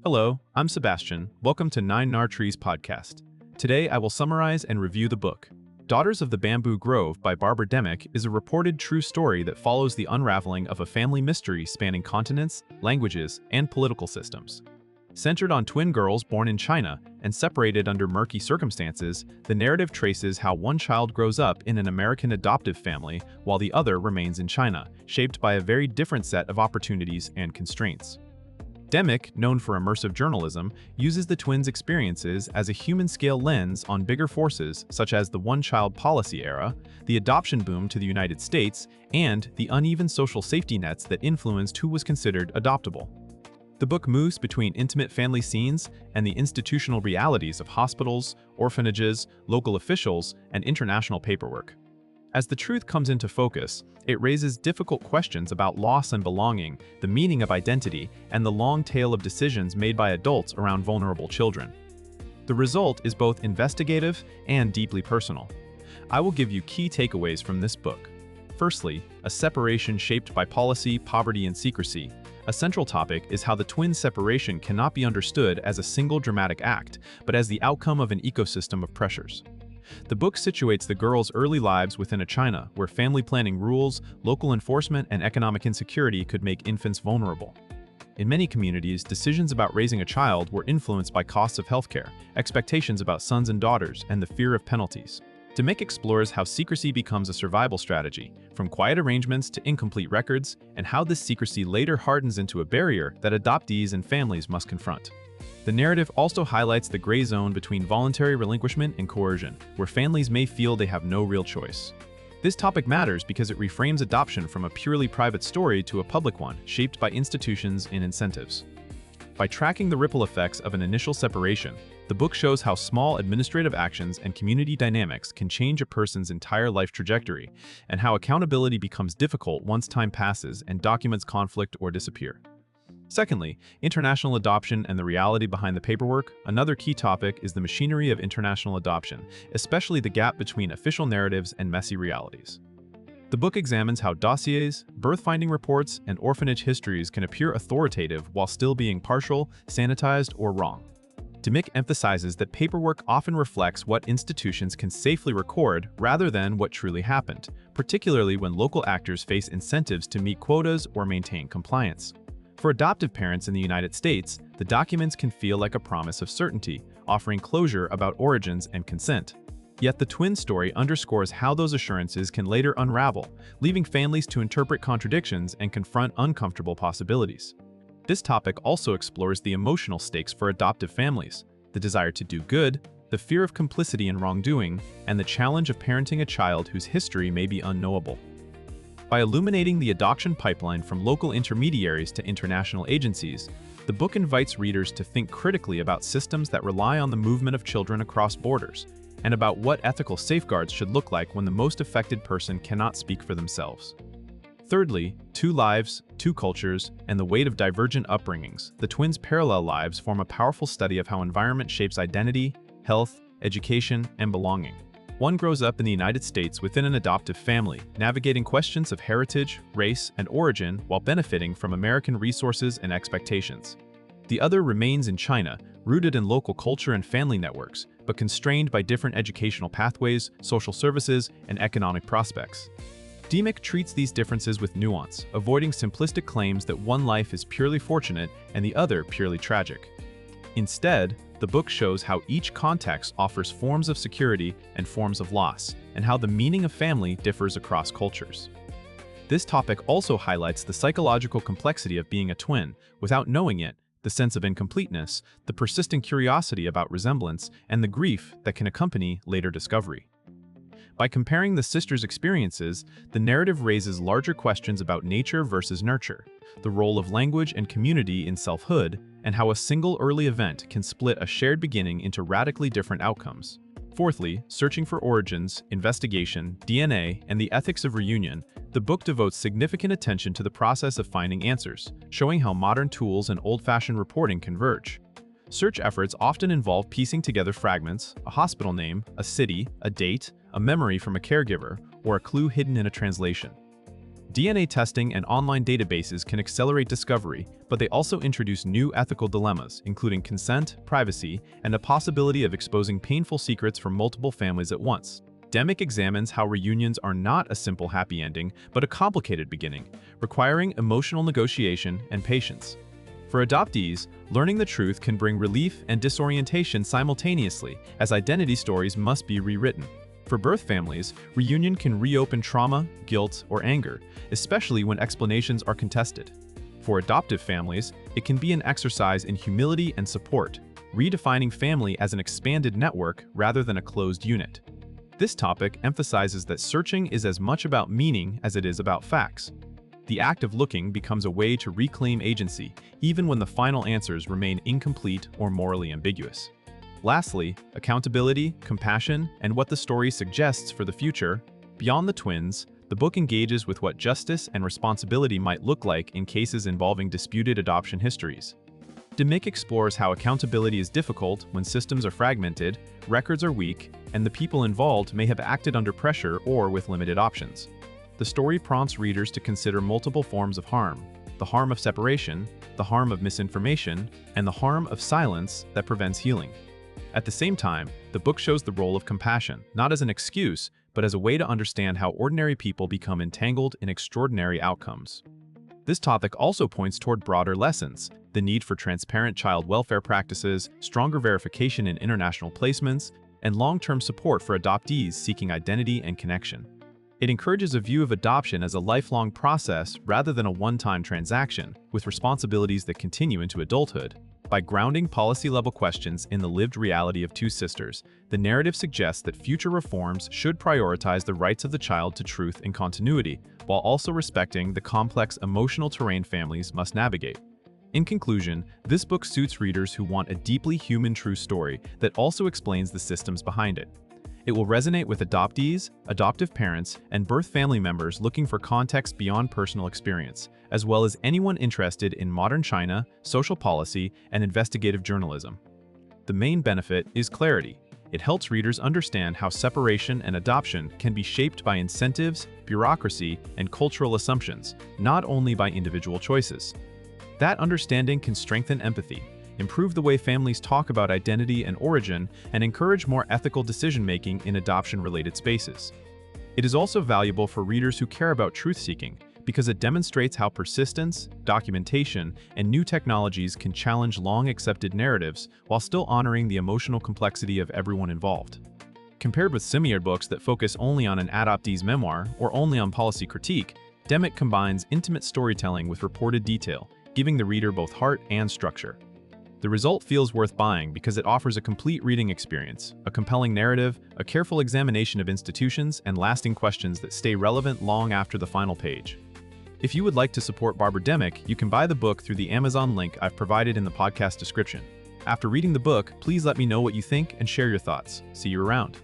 Hello, I'm Sebastian. Welcome to Nine Nar Trees podcast. Today I will summarize and review the book. Daughters of the Bamboo Grove by Barbara Demick is a reported true story that follows the unraveling of a family mystery spanning continents, languages, and political systems. Centered on twin girls born in China and separated under murky circumstances, the narrative traces how one child grows up in an American adoptive family while the other remains in China, shaped by a very different set of opportunities and constraints. Demick, known for immersive journalism, uses the twins' experiences as a human-scale lens on bigger forces such as the one-child policy era, the adoption boom to the United States, and the uneven social safety nets that influenced who was considered adoptable. The book moves between intimate family scenes and the institutional realities of hospitals, orphanages, local officials, and international paperwork. As the truth comes into focus, it raises difficult questions about loss and belonging, the meaning of identity, and the long tail of decisions made by adults around vulnerable children. The result is both investigative and deeply personal. I will give you key takeaways from this book. Firstly, a separation shaped by policy, poverty, and secrecy. A central topic is how the twin separation cannot be understood as a single dramatic act, but as the outcome of an ecosystem of pressures. The book situates the girls' early lives within a China where family planning rules, local enforcement, and economic insecurity could make infants vulnerable. In many communities, decisions about raising a child were influenced by costs of healthcare, expectations about sons and daughters, and the fear of penalties. Demick explores how secrecy becomes a survival strategy, from quiet arrangements to incomplete records, and how this secrecy later hardens into a barrier that adoptees and families must confront. The narrative also highlights the gray zone between voluntary relinquishment and coercion, where families may feel they have no real choice. This topic matters because it reframes adoption from a purely private story to a public one, shaped by institutions and incentives. By tracking the ripple effects of an initial separation, the book shows how small administrative actions and community dynamics can change a person's entire life trajectory, and how accountability becomes difficult once time passes and documents conflict or disappear. Secondly, international adoption and the reality behind the paperwork. Another key topic is the machinery of international adoption, especially the gap between official narratives and messy realities. The book examines how dossiers, birth-finding reports, and orphanage histories can appear authoritative while still being partial, sanitized, or wrong. Demick emphasizes that paperwork often reflects what institutions can safely record rather than what truly happened, particularly when local actors face incentives to meet quotas or maintain compliance. For adoptive parents in the United States, the documents can feel like a promise of certainty, offering closure about origins and consent. Yet the twin story underscores how those assurances can later unravel, leaving families to interpret contradictions and confront uncomfortable possibilities. This topic also explores the emotional stakes for adoptive families, the desire to do good, the fear of complicity in wrongdoing, and the challenge of parenting a child whose history may be unknowable. By illuminating the adoption pipeline from local intermediaries to international agencies, the book invites readers to think critically about systems that rely on the movement of children across borders, and about what ethical safeguards should look like when the most affected person cannot speak for themselves. Thirdly, two lives, two cultures, and the weight of divergent upbringings. The twins' parallel lives form a powerful study of how environment shapes identity, health, education, and belonging. One grows up in the United States within an adoptive family, navigating questions of heritage, race, and origin while benefiting from American resources and expectations. The other remains in China, rooted in local culture and family networks, but constrained by different educational pathways, social services, and economic prospects. Demick treats these differences with nuance, avoiding simplistic claims that one life is purely fortunate and the other purely tragic. Instead, the book shows how each context offers forms of security and forms of loss, and how the meaning of family differs across cultures. This topic also highlights the psychological complexity of being a twin without knowing it, the sense of incompleteness, the persistent curiosity about resemblance, and the grief that can accompany later discovery. By comparing the sisters' experiences, the narrative raises larger questions about nature versus nurture, the role of language and community in selfhood, and how a single early event can split a shared beginning into radically different outcomes. Fourthly, searching for origins, investigation, DNA, and the ethics of reunion, the book devotes significant attention to the process of finding answers, showing how modern tools and old-fashioned reporting converge. Search efforts often involve piecing together fragments, a hospital name, a city, a date, a memory from a caregiver, or a clue hidden in a translation. DNA testing and online databases can accelerate discovery, but they also introduce new ethical dilemmas, including consent, privacy, and the possibility of exposing painful secrets from multiple families at once. Demick examines how reunions are not a simple happy ending, but a complicated beginning, requiring emotional negotiation and patience. For adoptees, learning the truth can bring relief and disorientation simultaneously, as identity stories must be rewritten. For birth families, reunion can reopen trauma, guilt, or anger, especially when explanations are contested. For adoptive families, it can be an exercise in humility and support, redefining family as an expanded network rather than a closed unit. This topic emphasizes that searching is as much about meaning as it is about facts. The act of looking becomes a way to reclaim agency, even when the final answers remain incomplete or morally ambiguous. Lastly, accountability, compassion, and what the story suggests for the future. Beyond the twins, the book engages with what justice and responsibility might look like in cases involving disputed adoption histories. Demick explores how accountability is difficult when systems are fragmented, records are weak, and the people involved may have acted under pressure or with limited options. The story prompts readers to consider multiple forms of harm: the harm of separation, the harm of misinformation, and the harm of silence that prevents healing. At the same time, the book shows the role of compassion, not as an excuse, but as a way to understand how ordinary people become entangled in extraordinary outcomes. This topic also points toward broader lessons: the need for transparent child welfare practices, stronger verification in international placements, and long-term support for adoptees seeking identity and connection. It encourages a view of adoption as a lifelong process rather than a one-time transaction, with responsibilities that continue into adulthood. By grounding policy-level questions in the lived reality of two sisters, the narrative suggests that future reforms should prioritize the rights of the child to truth and continuity, while also respecting the complex emotional terrain families must navigate. In conclusion, this book suits readers who want a deeply human true story that also explains the systems behind it. It will resonate with adoptees, adoptive parents, and birth family members looking for context beyond personal experience, as well as anyone interested in modern China, social policy, and investigative journalism. The main benefit is clarity. It helps readers understand how separation and adoption can be shaped by incentives, bureaucracy, and cultural assumptions, not only by individual choices. That understanding can strengthen empathy, improve the way families talk about identity and origin, and encourage more ethical decision-making in adoption-related spaces. It is also valuable for readers who care about truth-seeking, because it demonstrates how persistence, documentation, and new technologies can challenge long-accepted narratives while still honoring the emotional complexity of everyone involved. Compared with similar books that focus only on an adoptee's memoir or only on policy critique, Demick combines intimate storytelling with reported detail, giving the reader both heart and structure. The result feels worth buying because it offers a complete reading experience, a compelling narrative, a careful examination of institutions, and lasting questions that stay relevant long after the final page. If you would like to support Barbara Demick, you can buy the book through the Amazon link I've provided in the podcast description. After reading the book, please let me know what you think and share your thoughts. See you around.